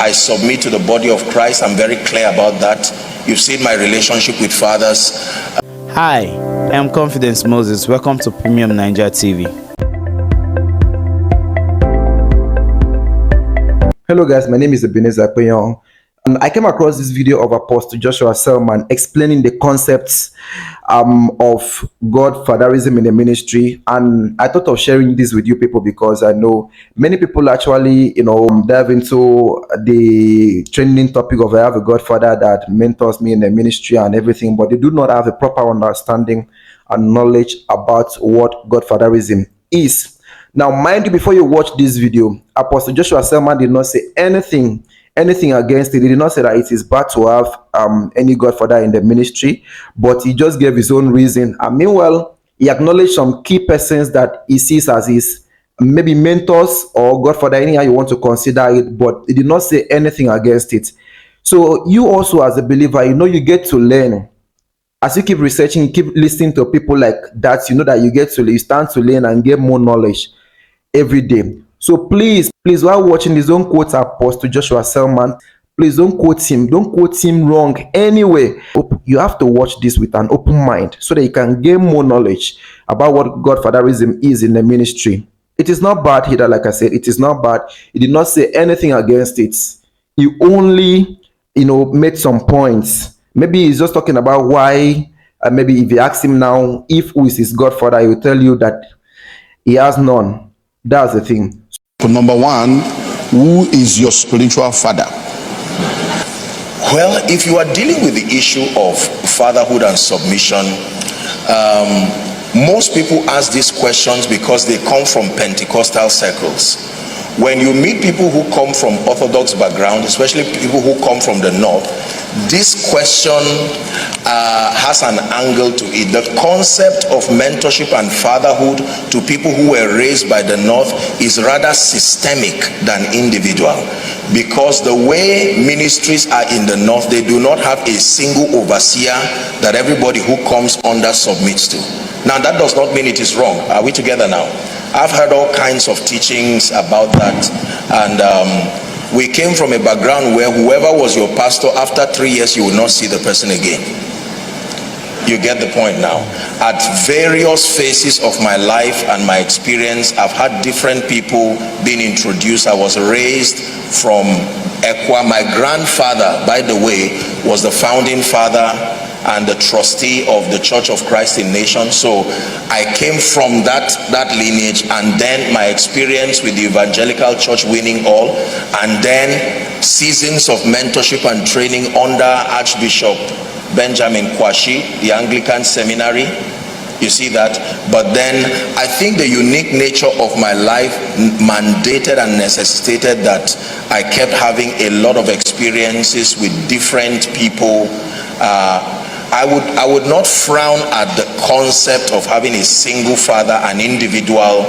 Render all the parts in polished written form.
I submit to the body of Christ. I'm very clear about that. You've seen my relationship with fathers. Hi, I'm Confidence Moses. Welcome to Premium Niger TV. Hello guys, my name is Ebenezer Peyon. I came across this video of Apostle Joshua Selman explaining the concepts of Godfatherism in the ministry, and I thought of sharing this with you people because I know many people actually dive into the trending topic of I have a Godfather that mentors me in the ministry and everything, but they do not have a proper understanding and knowledge about what Godfatherism is. Now, mind you, before you watch this video, Apostle Joshua Selman did not say anything against it. He did not say that it is bad to have any godfather in the ministry, but he just gave his own reason. And meanwhile, he acknowledged some key persons that he sees as his maybe mentors or godfather, anyhow you want to consider it, but he did not say anything against it. So you also, as a believer, you get to learn. As you keep researching, keep listening to people like that, that you stand to learn and get more knowledge every day. So please, while watching this, don't quote Apostle Joshua Selman. Please don't quote him wrong anyway. You have to watch this with an open mind so that you can gain more knowledge about what Godfatherism is in the ministry. It is not bad either, like I said, it is not bad. He did not say anything against it. He only, made some points. Maybe he's just talking about why, maybe if you ask him now, who is his godfather, he will tell you that he has none. That's the thing. Number one, who is your spiritual father? Well, if you are dealing with the issue of fatherhood and submission, most people ask these questions because they come from Pentecostal circles. When you meet people who come from Orthodox background, especially people who come from the North, this question has an angle to it. The concept of mentorship and fatherhood to people who were raised by the North is rather systemic than individual, because the way ministries are in the North, they do not have a single overseer that everybody who comes under submits to. Now, that does not mean it is wrong. Are we together now? I've heard all kinds of teachings about that, and we came from a background where whoever was your pastor, after 3 years you will not see the person again. You get the point now. At various phases of my life and my experience, I've had different people being introduced. I was raised from Ekwa. My grandfather, by the way, was the founding father and the trustee of the Church of Christ in Nations. So I came from that lineage, and then my experience with the evangelical church winning all, and then seasons of mentorship and training under Archbishop Benjamin Kwashi, the Anglican Seminary. You see that? But then I think the unique nature of my life mandated and necessitated that I kept having a lot of experiences with different people. I would not frown at the concept of having a single father, an individual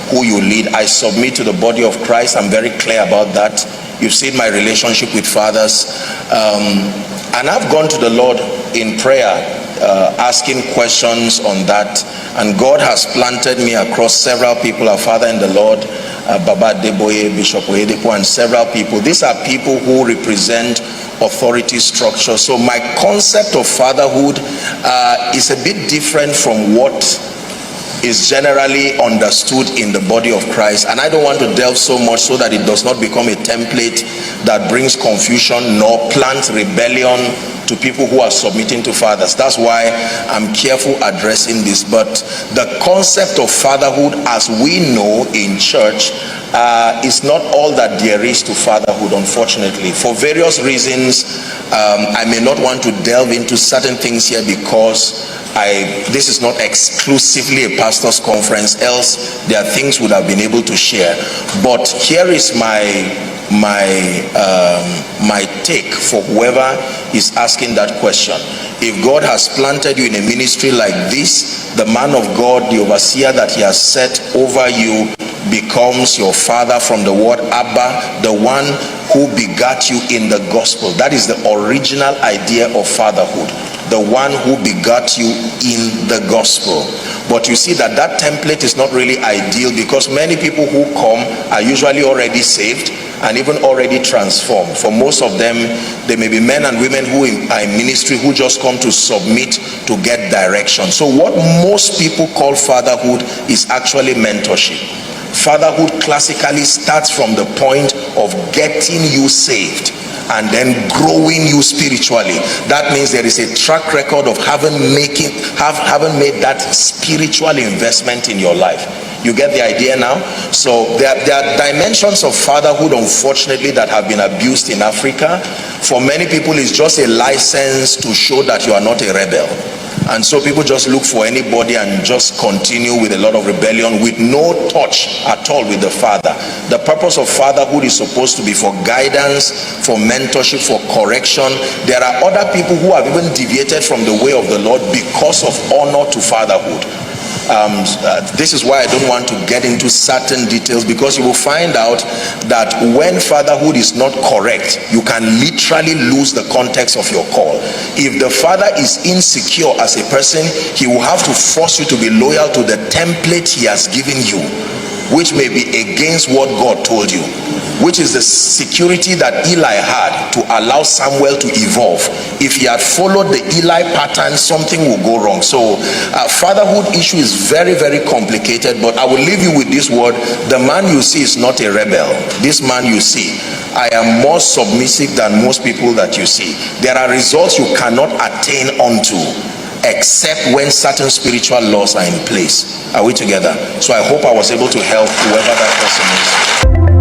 who you lead. I submit to the body of Christ. I'm very clear about that. You've seen my relationship with fathers, and I've gone to the Lord in prayer, asking questions on that, and God has planted me across several people, our father in the Lord, Baba Deboye, Bishop Oyedepo, and several people. These are people who represent authority structure. So my concept of fatherhood is a bit different from what is generally understood in the body of Christ, and I don't want to delve so much so that it does not become a template that brings confusion nor plant rebellion to people who are submitting to fathers. That's why I'm careful addressing this. But the concept of fatherhood, as we know in church, is not all that there is to fatherhood, unfortunately. For various reasons, I may not want to delve into certain things here because this is not exclusively a pastor's conference, else there are things would have been able to share. But here is my take for whoever is asking that question. If God has planted you in a ministry like this, the man of God, the overseer that he has set over you, becomes your father from the word Abba, the one who begat you in the gospel. That is the original idea of fatherhood, the one who begat you in the gospel. But you see that template is not really ideal, because many people who come are usually already saved, and even already transformed. For most of them, they may be men and women who are in ministry who just come to submit to get direction. So what most people call fatherhood is actually mentorship. Fatherhood classically starts from the point of getting you saved and then growing you spiritually. That means there is a track record of having made that spiritual investment in your life. You get the idea now? So there are dimensions of fatherhood, unfortunately, that have been abused in Africa. For many people, it's just a license to show that you are not a rebel. And so people just look for anybody and just continue with a lot of rebellion with no touch at all with the father. The purpose of fatherhood is supposed to be for guidance, for mentorship, for correction. There are other people who have even deviated from the way of the Lord because of honor to fatherhood. This is why I don't want to get into certain details, because you will find out that when fatherhood is not correct, you can literally lose the context of your call. If the father is insecure as a person, he will have to force you to be loyal to the template he has given you, which may be against what God told you, which is the security that Eli had to allow Samuel to evolve. If he had followed the Eli pattern, something will go wrong. So fatherhood issue is very, very complicated, but I will leave you with this word. The man you see is not a rebel. This man you see, I am more submissive than most people that you see. There are results you cannot attain unto except when certain spiritual laws are in place. Are we together? So I hope I was able to help whoever that person is.